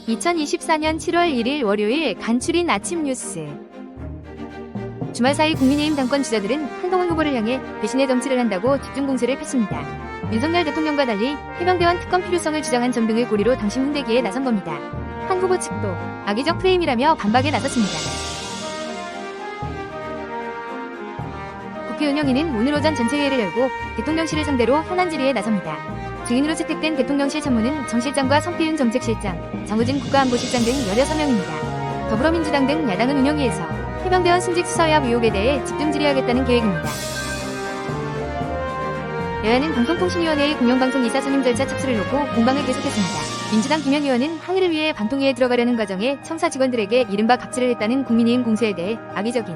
2024년 7월 1일 월요일 간추린 아침 뉴스. 주말 사이 국민의힘 당권 주자들은 한동훈 후보를 향해 배신의 정치를 한다고 집중 공세를 펼칩니다. 윤석열 대통령과 달리 해병대원 특검 필요성을 주장한 점 등을 고리로 당심 흔들기에 나선 겁니다. 한 후보 측도 악의적 프레임이라며 반박에 나섰습니다. 국회 운영위는 오늘 오전 전체회의를 열고 대통령실을 상대로 현안 질의에 나섭니다. 증인으로 채택된 대통령실 참모는 정 실장과 성필윤 정책실장, 정의진 국가안보실장 등 16명입니다. 더불어민주당 등 야당은 운영위에서 해병대원 순직 수사의혹 의혹에 대해 집중 질의하겠다는 계획입니다. 여야는 방송통신위원회의 공영방송 이사 선임 절차 착수를 놓고 공방을 계속했습니다. 민주당 김현 의원은 항의를 위해 방통위에 들어가려는 과정에 청사 직원들에게 이른바 갑질을 했다는 국민의힘 공세에 대해 악의적인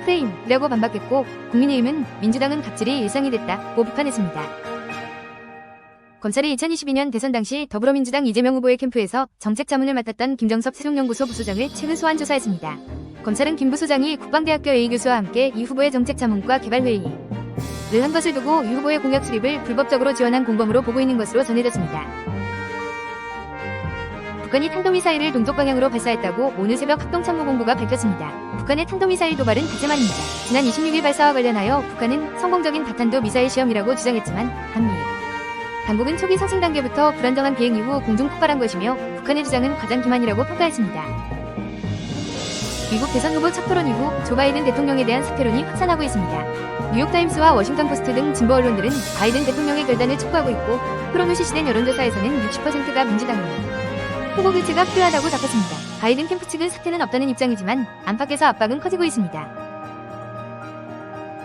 프레임이라고 반박했고, 국민의힘은 민주당은 갑질이 일상이 됐다고 비판했습니다. 검찰이 2022년 대선 당시 더불어민주당 이재명 후보의 캠프에서 정책자문을 맡았던 김정섭 세종연구소 부소장을 최근 소환 조사했습니다. 검찰은 김 부소장이 국방대학교 A교수와 함께 이 후보의 정책자문과 개발회의를 한 것을 두고 이 후보의 공약 수립을 불법적으로 지원한 공범으로 보고 있는 것으로 전해졌습니다. 북한이 탄도미사일을 동쪽 방향으로 발사했다고 오늘 새벽 합동참모본부가 밝혔습니다. 북한의 탄도미사일 도발은 다재만입니다. 지난 26일 발사와 관련하여 북한은 성공적인 다탄도 미사일 시험이라고 주장했지만 한미 당국은 초기 상승 단계부터 불안정한 비행 이후 공중 폭발한 것이며 북한의 주장은 과장 기만이라고 평가했습니다. 미국 대선 후보 첫 토론 이후 조 바이든 대통령에 대한 사퇴론이 확산하고 있습니다. 뉴욕타임스와 워싱턴포스트 등 진보 언론들은 바이든 대통령의 결단을 촉구하고 있고, 토론 후 실시된 여론조사에서는 60%가 민주당이 후보 교체가 필요하다고 답했습니다. 바이든 캠프 측은 사퇴는 없다는 입장이지만 안팎에서 압박은 커지고 있습니다.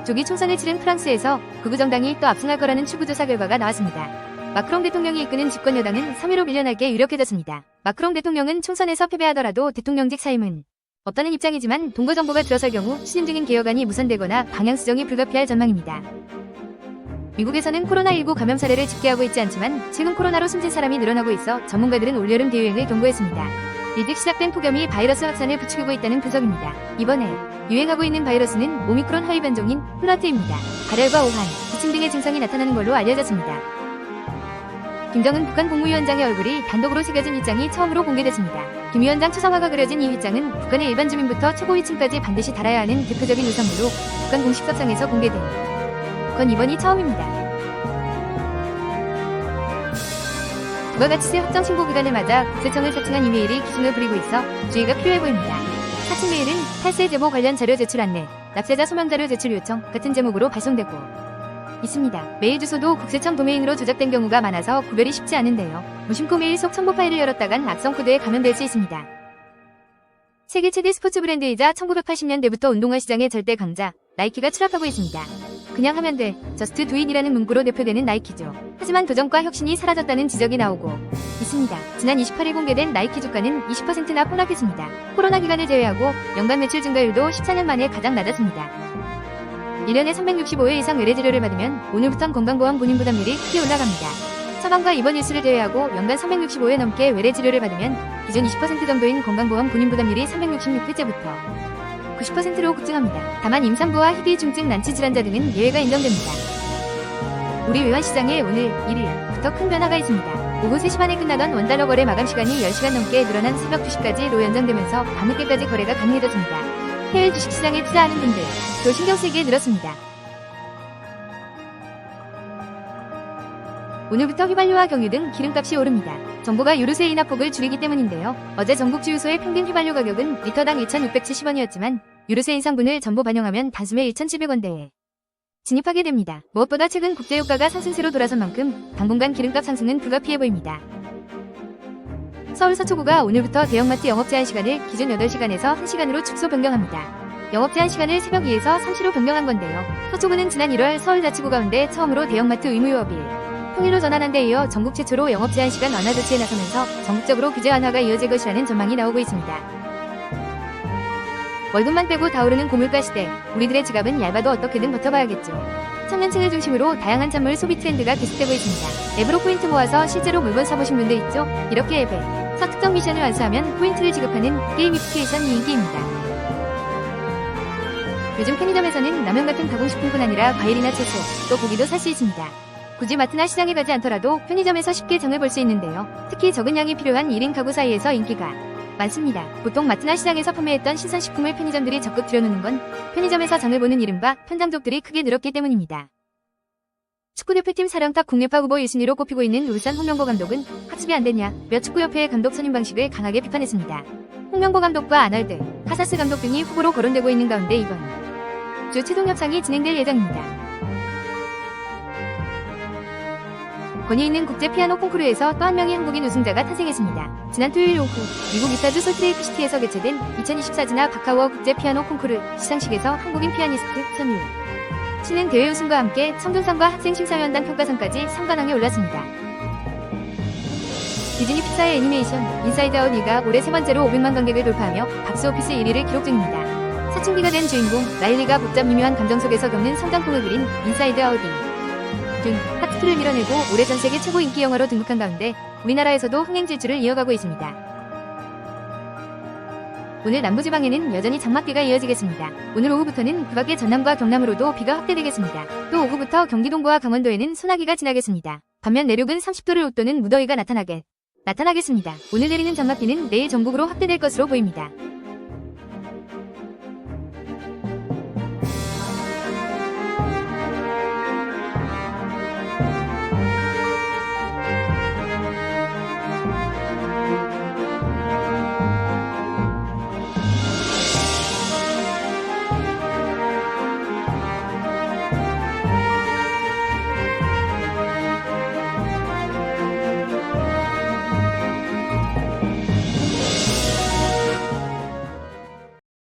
조기 총선을 치른 프랑스에서 극우 정당이 또 압승할 거라는 추구조사 결과가 나왔습니다. 마크롱 대통령이 이끄는 집권 여당은 3위로 밀려날 게 유력해졌습니다. 마크롱 대통령은 총선에서 패배하더라도 대통령직 사임은 없다는 입장이지만 동거 정부가 들어설 경우 추진 중인 개혁안이 무산되거나 방향 수정이 불가피할 전망입니다. 미국에서는 코로나19 감염 사례를 집계하고 있지 않지만 최근 코로나로 숨진 사람이 늘어나고 있어 전문가들은 올여름 대유행을 경고했습니다. 이듬 시작된 폭염이 바이러스 확산을 부추기고 있다는 분석입니다. 이번에 유행하고 있는 바이러스는 오미크론 하위 변종인 플라트입니다. 발열과 오한, 기침 등의 증상이 나타나는 걸로 알려졌습니다. 김정은 북한 국무위원장의 얼굴이 단독으로 새겨진 휘장이 처음으로 공개됐습니다. 김 위원장 초상화가 그려진 이 휘장은 북한의 일반 주민부터 최고위층까지 반드시 달아야 하는 대표적인 의상으로 북한 공식 석상에서 공개된 건 이번이 처음입니다. 부가가치세 확정 신고 기간을 맞아 국세청을 사칭한 이메일이 기승을 부리고 있어 주의가 필요해 보입니다. 사칭 메일은 탈세 제보 관련 자료 제출 안내, 납세자 소명 자료 제출 요청 같은 제목으로 발송되고 있습니다. 메일 주소도 국세청 도메인으로 조작된 경우가 많아서 구별이 쉽지 않은데요. 무심코 메일 속 첨부 파일을 열었다간 악성 코드에 감염될 수 있습니다. 세계 최대 스포츠 브랜드이자 1980년대부터 운동화 시장의 절대 강자 나이키가 추락하고 있습니다. 그냥 하면 돼, 저스트 두잇이라는 문구로 대표되는 나이키죠. 하지만 도전과 혁신이 사라졌다는 지적이 나오고 있습니다. 지난 28일 공개된 나이키 주가는 20%나 폭락했습니다. 코로나 기간을 제외하고 연간 매출 증가율도 14년 만에 가장 낮았습니다. 1년에 365회 이상 외래진료를 받으면 오늘부턴 건강보험 본인부담률이 크게 올라갑니다. 처방과 입원 일수를 제외하고 연간 365회 넘게 외래진료를 받으면 기존 20% 정도인 건강보험 본인부담률이 366회째부터 90%로 급증합니다. 다만 임산부와 희귀중증 난치질환자 등은 예외가 인정됩니다. 우리 외환시장에 오늘 1일부터 큰 변화가 있습니다. 오후 3시 반에 끝나던 원달러 거래 마감 시간이 10시간 넘게 늘어난 새벽 2시까지로 연장되면서 밤늦게까지 거래가 가능해졌습니다. 해외 주식시장에 투자하는 분들 더 신경 쓰이게 늘었습니다. 오늘부터 휘발유와 경유 등 기름값이 오릅니다. 정부가 유류세 인하폭을 줄이기 때문인데요. 어제 전국 주유소의 평균 휘발유 가격은 리터당 1,670원이었지만 유류세 인상분을 전부 반영하면 단숨에 1,700원대에 진입하게 됩니다. 무엇보다 최근 국제유가가 상승세로 돌아선 만큼 당분간 기름값 상승은 불가피해 보입니다. 서울 서초구가 오늘부터 대형마트 영업제한 시간을 기존 8시간에서 1시간으로 축소 변경합니다. 영업제한 시간을 새벽 2에서 3시로 변경한 건데요. 서초구는 지난 1월 서울자치구 가운데 처음으로 대형마트 의무유업일 평일로 전환한 데 이어 전국 최초로 영업제한 시간 완화 조치에 나서면서 전국적으로 규제 완화가 이어질 것이라는 전망이 나오고 있습니다. 월급만 빼고 다 오르는 고물가 시대, 우리들의 지갑은 얇아도 어떻게든 버텨봐야겠죠. 청년층을 중심으로 다양한 찬물 소비 트렌드가 계속되고 있습니다. 앱으로 포인트 모아서 실제로 물건 사보신 분들 있죠? 이렇게 앱에서 특정 미션을 완수하면 포인트를 지급하는 게임 애플리케이션이 인기입니다. 요즘 편의점에서는 라면 같은 가공식품뿐 아니라 과일이나 채소, 또 고기도 살 수 있습니다. 굳이 마트나 시장에 가지 않더라도 편의점에서 쉽게 장을 볼 수 있는데요. 특히 적은 양이 필요한 1인 가구 사이에서 인기가 많습니다. 보통 마트나 시장에서 판매했던 신선식품을 편의점들이 적극 들여놓는 건 편의점에서 장을 보는 이른바 편장족들이 크게 늘었기 때문입니다. 축구대표팀 사령탑 국내파 후보 1순위로 꼽히고 있는 울산 홍명보 감독은 학습이 안 됐냐 며 축구협회의 감독 선임 방식을 강하게 비판했습니다. 홍명보 감독과 아날드, 카사스 감독 등이 후보로 거론되고 있는 가운데 이번 주 최종 협상이 진행될 예정입니다. 권위 있는 국제 피아노 콩쿠르에서 또 한 명의 한국인 우승자가 탄생했습니다. 지난 토요일 오후 미국 이타주 솔트레이크시티에서 개최된 2024 바카워 국제 피아노 콩쿠르 시상식에서 한국인 피아니스트 선율 씨는 대회 우승과 함께 성존상과 학생심사위원단 평가상까지 상관왕에 올랐습니다. 디즈니 픽사의 애니메이션 인사이드 아웃 2가 올해 세 번째로 500만 관객을 돌파하며 박스오피스 1위를 기록 중입니다. 사춘기가 된 주인공 라일리가 복잡 미묘한 감정 속에서 겪는 성장통을 그린 인사이드 아웃 2 등 하트를 밀어내고 올해 전 세계 최고 인기 영화로 등극한 가운데 우리나라에서도 흥행 질주를 이어가고 있습니다. 오늘 남부지방에는 여전히 장맛비가 이어지겠습니다. 오늘 오후부터는 그 밖에 전남과 경남으로도 비가 확대되겠습니다. 또 오후부터 경기 동부와 강원도에는 소나기가 지나겠습니다. 반면 내륙은 30도를 웃도는 무더위가 나타나겠습니다. 오늘 내리는 장맛비는 내일 전국으로 확대될 것으로 보입니다.